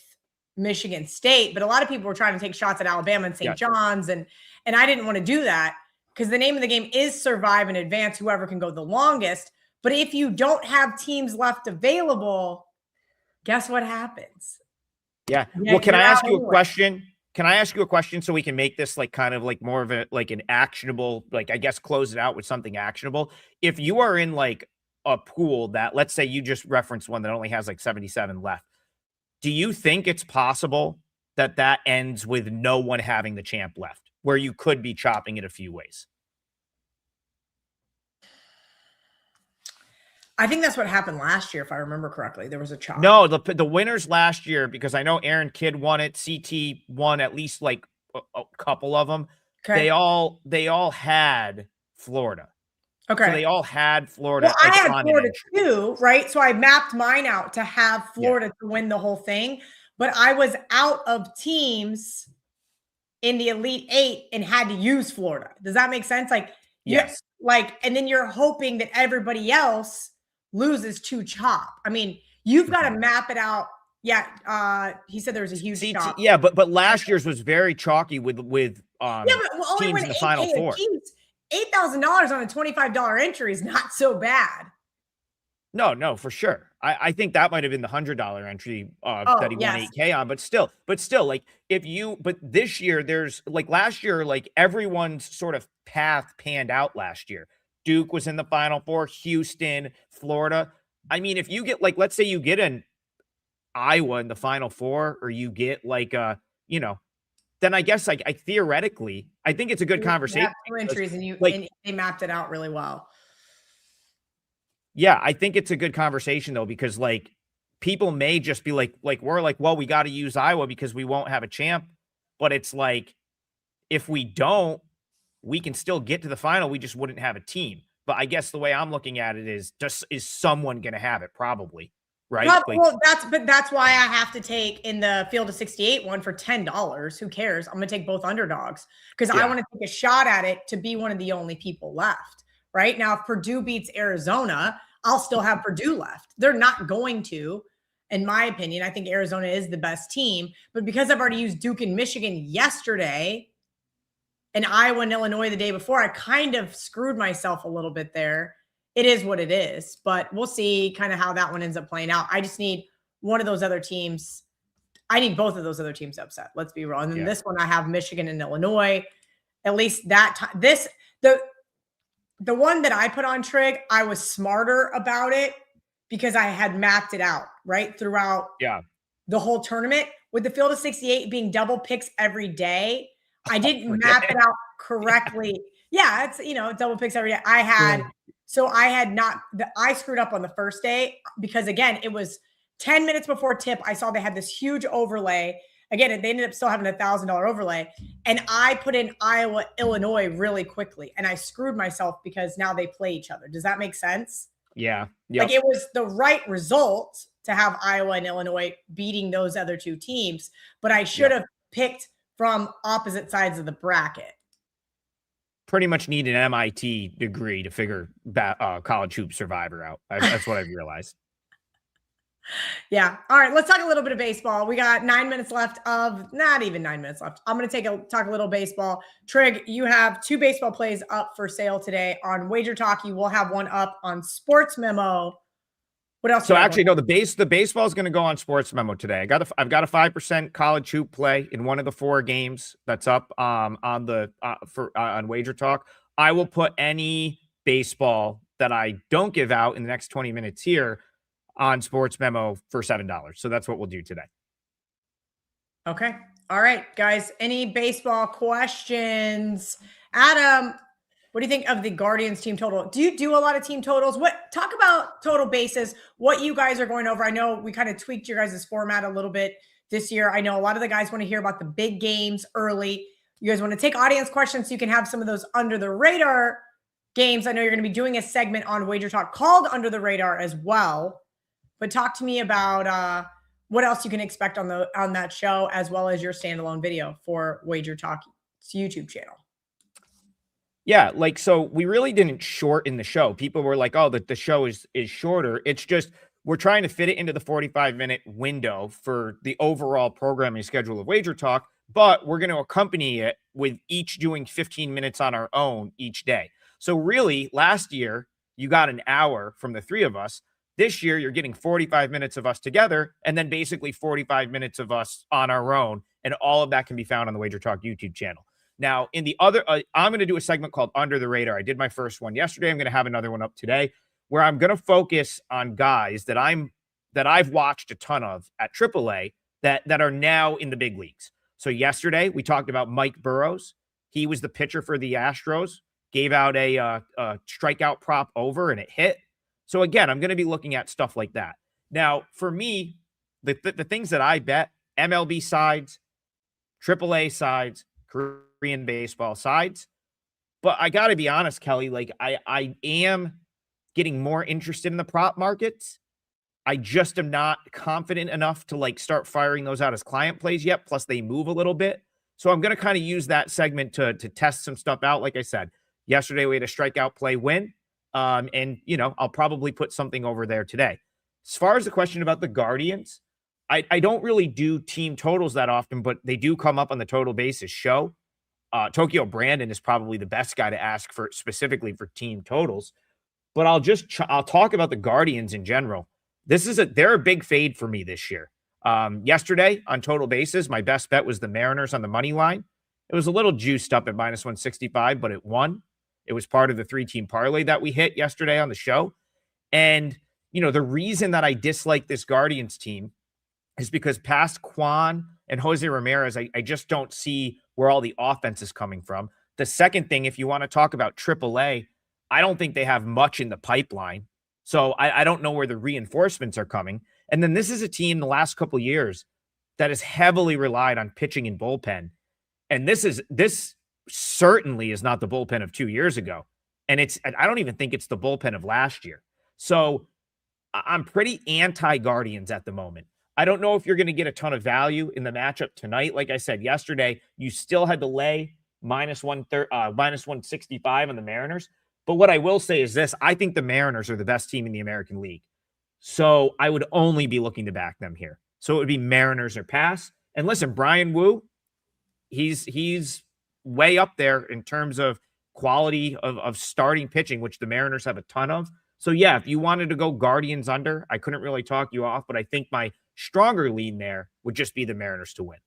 Michigan State. But a lot of people were trying to take shots at Alabama and St. John's. And I didn't want to do that because the name of the game is survive and advance, whoever can go the longest. But if you don't have teams left available, guess what happens? Yeah. Well, can I ask you a question? Can I ask you a question so we can make this like kind of like more of a, like an actionable, like, I guess, close it out with something actionable. If you are in like a pool that, let's say you just referenced one that only has like 77 left, do you think it's possible that ends with no one having the champ left, where you could be chopping it a few ways? I think that's what happened last year, if I remember correctly. There was a chop. No, the winners last year, because I know Aaron Kidd won it, CT won at least like a couple of them. Okay. They all had Florida. Okay. So they all had Florida. Well, I had Florida too, right? So I mapped mine out to have Florida to win the whole thing. But I was out of teams in the Elite Eight and had to use Florida. Does that make sense? Like, yes. Like, and then you're hoping that everybody else loses to chop. I mean, you've got to map it out. Yeah. He said there was a huge chop. Yeah, but last year's was very chalky with teams in the Final Four. $8,000 on a $25 entry is not so bad. No, for sure. I think that might have been the $100 entry that he won 8K on, but still, like, but this year there's like last year, like everyone's sort of path panned out last year. Duke was in the Final Four, Houston, Florida. I mean, if you get like, let's say you get an Iowa in the Final Four, or you get like then I guess like I theoretically, I think it's a good conversation. Two entries and they mapped it out really well. Yeah, I think it's a good conversation though, because like people may just be like we're like, well, we got to use Iowa because we won't have a champ. But it's like, if we don't, we can still get to the final. We just wouldn't have a team. But I guess the way I'm looking at it is someone going to have it? Probably. Right. Well, that's why I have to take in the Field of 68 one for $10. Who cares? I'm going to take both underdogs because I want to take a shot at it to be one of the only people left. Right now, if Purdue beats Arizona, I'll still have Purdue left. They're not going to. in my opinion. I think Arizona is the best team, but because I've already used Duke and Michigan yesterday and Iowa and Illinois the day before, I kind of screwed myself a little bit there. It is what it is, but we'll see kind of how that one ends up playing out. I just need one of those other teams. I need both of those other teams upset. Let's be real. And then this one, I have Michigan and Illinois. At least that time, the one that I put on Trig, I was smarter about it because I had mapped it out right throughout the whole tournament. With the field of 68 being double picks every day, I didn't map it out correctly. Yeah, it's, double picks every day. I screwed up on the first day because, again, it was 10 minutes before tip. I saw they had this huge overlay. Again, they ended up still having $1,000 overlay. And I put in Iowa, Illinois really quickly. And I screwed myself because now they play each other. Does that make sense? Yeah. Yep. Like, it was the right result to have Iowa and Illinois beating those other two teams. But I should have picked from opposite sides of the bracket. Pretty much need an MIT degree to figure college hoop survivor out. That's what I've realized. Yeah. All right. Let's talk a little bit of baseball. We got 9 minutes left not even 9 minutes left. I'm going to talk a little baseball. Trig, you have 2 baseball plays up for sale today on Wager Talk. You will have one up on Sports Memo. What else? So actually, no, the baseball is going to go on Sports Memo today. I've got a 5% college hoop play in one of the 4 games that's up on Wager Talk. I will put any baseball that I don't give out in the next 20 minutes here on Sports Memo for $7. So that's what we'll do today. Okay. All right, guys. Any baseball questions? Adam, what do you think of the Guardians team total? Do you do a lot of team totals? Talk about total bases, what you guys are going over. I know we kind of tweaked your guys' format a little bit this year. I know a lot of the guys want to hear about the big games early. You guys want to take audience questions so you can have some of those under the radar games. I know you're going to be doing a segment on Wager Talk called Under the Radar as well. But talk to me about what else you can expect on that show, as well as your standalone video for Wager Talk's YouTube channel. Yeah, so we really didn't shorten the show. People were like, "Oh, the show is shorter." It's just we're trying to fit it into the 45-minute window for the overall programming schedule of Wager Talk, but we're going to accompany it with each doing 15 minutes on our own each day. So really, last year you got an hour from the 3 of us. This year, you're getting 45 minutes of us together and then basically 45 minutes of us on our own. And all of that can be found on the Wager Talk YouTube channel. Now, in the other, I'm going to do a segment called Under the Radar. I did my first one yesterday. I'm going to have another one up today where I'm going to focus on guys that I've watched a ton of at AAA that are now in the big leagues. So yesterday, we talked about Mike Burrows. He was the pitcher for the Astros, gave out a strikeout prop over and it hit. So again, I'm going to be looking at stuff like that. Now, for me, the things that I bet, MLB sides, AAA sides, Korean baseball sides. But I got to be honest, Kelly, I am getting more interested in the prop markets. I just am not confident enough to start firing those out as client plays yet. Plus they move a little bit. So I'm going to kind of use that segment to test some stuff out. Like I said, yesterday we had a strikeout play win. And I'll probably put something over there today. As far as the question about the Guardians, I don't really do team totals that often, but they do come up on the Total Basis show. Tokyo Brandon is probably the best guy to ask for specifically for team totals, but I'll talk about the Guardians in general. They're a big fade for me this year. Yesterday on Total Basis, my best bet was the Mariners on the money line. It was a little juiced up at -165, but it won. It was part of the 3-team parlay that we hit yesterday on the show. And, the reason that I dislike this Guardians team is because past Kwan and Jose Ramirez, I just don't see where all the offense is coming from. The second thing, if you want to talk about AAA, I don't think they have much in the pipeline. So I don't know where the reinforcements are coming. And then this is a team the last couple of years that has heavily relied on pitching and bullpen. And this certainly is not the bullpen of 2 years ago. And I don't even think it's the bullpen of last year. So I'm pretty anti-Guardians at the moment. I don't know if you're going to get a ton of value in the matchup tonight. Like I said yesterday, you still had to lay -165 on the Mariners. But what I will say is this: I think the Mariners are the best team in the American League. So I would only be looking to back them here. So it would be Mariners or pass. And listen, Brian Wu, he's way up there in terms of quality of starting pitching, which the Mariners have a ton of. So yeah, if you wanted to go Guardians under, I couldn't really talk you off, but I think my stronger lean there would just be the Mariners to win.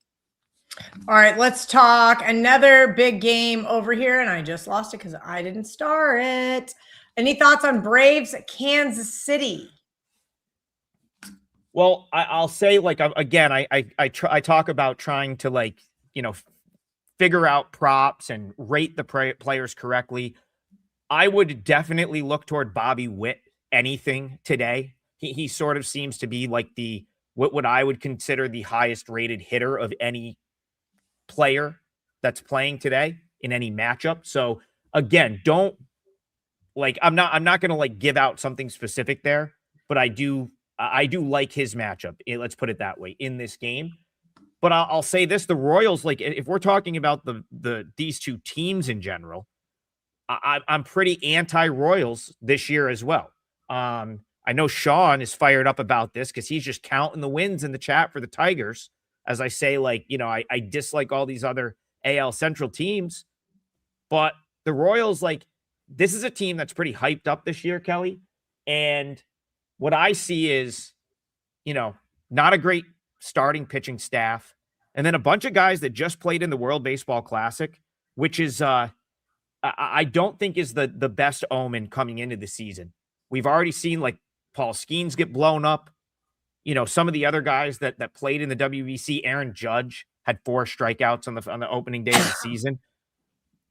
All right, let's talk another big game over here. And I just lost it because I didn't star it. Any thoughts on Braves Kansas City? Well, I'll say, like, again, I talk about trying to, like, figure out props and rate the players correctly. I would definitely look toward Bobby Witt anything today. He sort of seems to be like what I would consider the highest rated hitter of any player that's playing today in any matchup. So again, I'm not going to like give out something specific there, but I do like his matchup. Let's put it that way in this game. But I'll say this, the Royals, like if we're talking about these two teams in general, I'm pretty anti-Royals this year as well. I know Sean is fired up about this because he's just counting the wins in the chat for the Tigers. As I say, like, I dislike all these other AL Central teams, but the Royals, like, this is a team that's pretty hyped up this year, Kelly. And what I see is, not a great starting pitching staff, and then a bunch of guys that just played in the World Baseball Classic, which is, I don't think is the best omen coming into the season. We've already seen, like, Paul Skeens get blown up. Some of the other guys that played in the WBC, Aaron Judge had 4 strikeouts on the opening day of the season.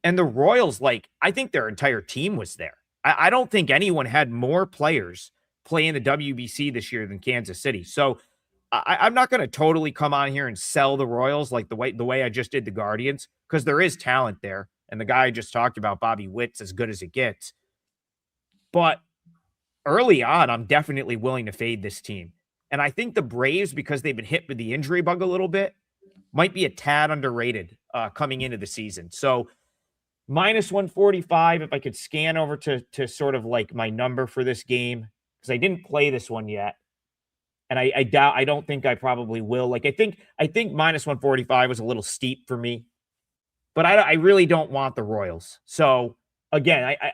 And the Royals, like, I think their entire team was there. I don't think anyone had more players play in the WBC this year than Kansas City. So I'm not going to totally come on here and sell the Royals like the way I just did the Guardians, because there is talent there. And the guy I just talked about, Bobby Witt's as good as it gets. But early on, I'm definitely willing to fade this team. And I think the Braves, because they've been hit with the injury bug a little bit, might be a tad underrated coming into the season. So minus 145, if I could scan over to sort of like my number for this game, because I didn't play this one yet. And I don't think I probably will. Like, I think minus 145 was a little steep for me, but I really don't want the Royals. So again, I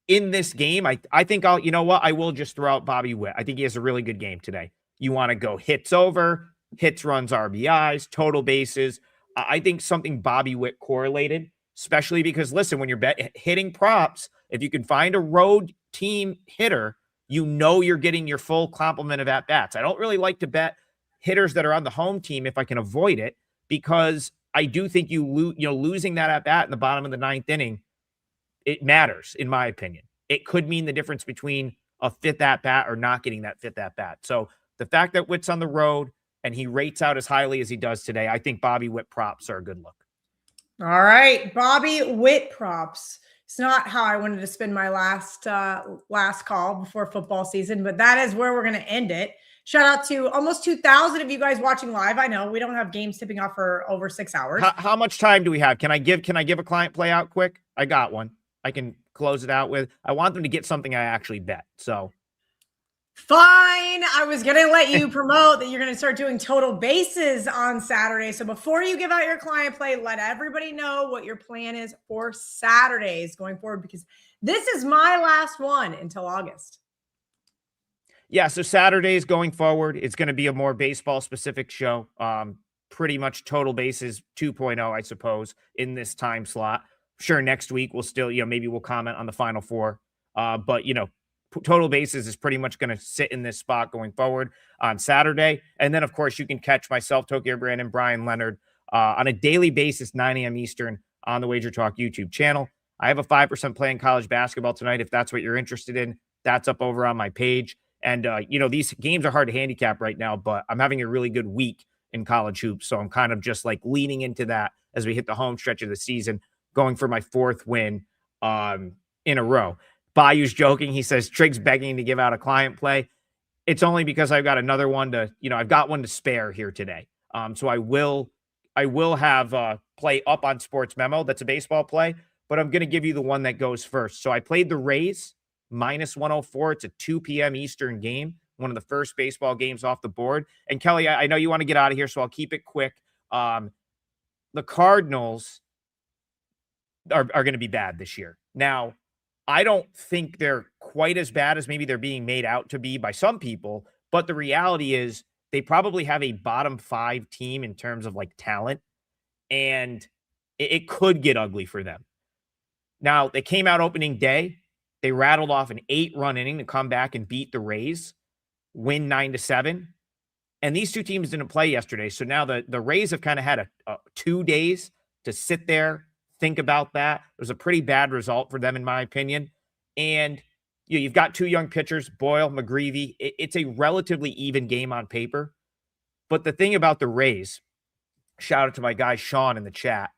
in this game, I think I will just throw out Bobby Witt. I think he has a really good game today. You want to go hits over, hits, runs, RBIs, total bases. I think something Bobby Witt correlated, especially because, listen, when you're hitting props, if you can find a road team hitter, you're getting your full complement of at-bats. I don't really like to bet hitters that are on the home team if I can avoid it, because I do think losing that at-bat in the bottom of the 9th inning, it matters, in my opinion. It could mean the difference between a 5th at-bat or not getting that 5th at-bat. So the fact that Witt's on the road and he rates out as highly as he does today, I think Bobby Witt props are a good look. All right, Bobby Witt props. It's not how I wanted to spend my last call before football season, but that is where we're going to end it. Shout out to almost 2,000 of you guys watching live. I know we don't have games tipping off for over 6 hours. How much time do we have? Can I give a client play out quick? I got one. I can close it out with. I want them to get something I actually bet. So fine. I was going to let you promote that you're going to start doing total bases on Saturday. So before you give out your client play, let everybody know what your plan is for Saturdays going forward, because this is my last one until August. Yeah. So Saturdays going forward, it's going to be a more baseball specific show. Pretty much total bases 2.0, I suppose, in this time slot. Sure, next week we'll still, maybe we'll comment on the Final Four. But, total bases is pretty much going to sit in this spot going forward on Saturday. And then, of course, you can catch myself, Tokyo Brandon, Brian Leonard on a daily basis, 9 a.m. Eastern on the Wager Talk YouTube channel. I have a 5% play in college basketball tonight. If that's what you're interested in, that's up over on my page. And, these games are hard to handicap right now, but I'm having a really good week in college hoops. So I'm kind of just like leaning into that as we hit the home stretch of the season, going for my 4th win in a row. Bayou's joking. He says, Trig's begging to give out a client play. It's only because I've got another one I've got one to spare here today. So I will have play up on Sports Memo. That's a baseball play, but I'm going to give you the one that goes first. So I played the Rays minus 104. It's a 2 p.m. Eastern game, one of the first baseball games off the board. And Kelly, I know you want to get out of here, so I'll keep it quick. The Cardinals are going to be bad this year. Now, I don't think they're quite as bad as maybe they're being made out to be by some people, but the reality is they probably have a bottom 5 team in terms of like talent, and it could get ugly for them. Now, they came out opening day. They rattled off an 8-run inning to come back and beat the Rays, win 9-7. And these two teams didn't play yesterday. So now the Rays have kind of had a 2 days to sit there, think about that. It was a pretty bad result for them, in my opinion. And you've got 2 young pitchers, Boyle, McGreevy. It's a relatively even game on paper. But the thing about the Rays, shout out to my guy Sean in the chat,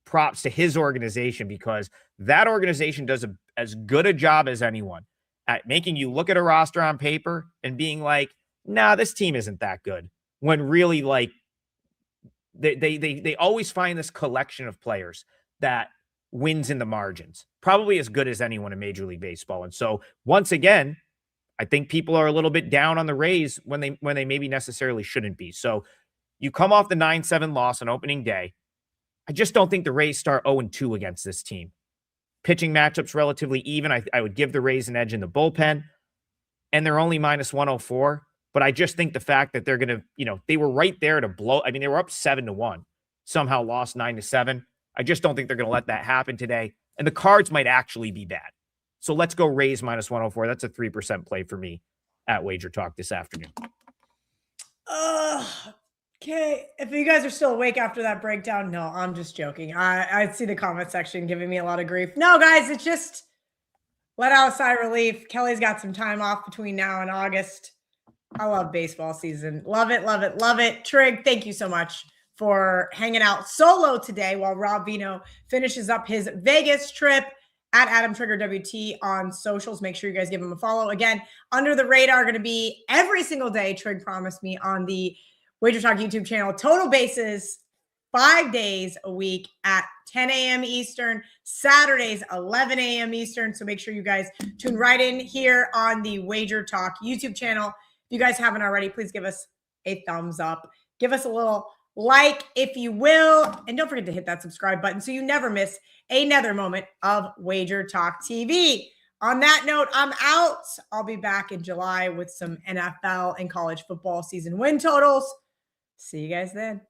props to his organization, because that organization does as good a job as anyone at making you look at a roster on paper and being like, nah, this team isn't that good. When really, like, they always find this collection of players that wins in the margins, probably as good as anyone in Major League Baseball. And so once again, I think people are a little bit down on the Rays when they maybe necessarily shouldn't be. So you come off the 9-7 loss on opening day. I just don't think the Rays start 0-2 against this team. Pitching matchups relatively even. I would give the Rays an edge in the bullpen, and they're only minus 104. But I just think the fact that they're going to, they were right there to blow. I mean, they were up 7-1, somehow lost 9-7. I just don't think they're going to let that happen today. And the Cards might actually be bad. So let's go Rays minus 104. That's a 3% play for me at Wager Talk this afternoon. Okay. If you guys are still awake after that breakdown, no, I'm just joking. I see the comment section giving me a lot of grief. No, guys, it's just let out a sigh of relief. Kelly's got some time off between now and August. I love baseball season. Love it, love it, love it. Trig, thank you so much for hanging out solo today while Rob Vino finishes up his Vegas trip. At Adam Trigger WT on socials. Make sure you guys give him a follow. Again, Under the Radar going to be every single day, Trig promised me, on the Wager Talk YouTube channel. Total basis, 5 days a week at 10 a.m. Eastern, Saturdays, 11 a.m. Eastern. So make sure you guys tune right in here on the Wager Talk YouTube channel. If you guys haven't already, please give us a thumbs up. Give us a little like, if you will. And don't forget to hit that subscribe button so you never miss another moment of Wager Talk TV. On that note, I'm out. I'll be back in July with some NFL and college football season win totals. See you guys then.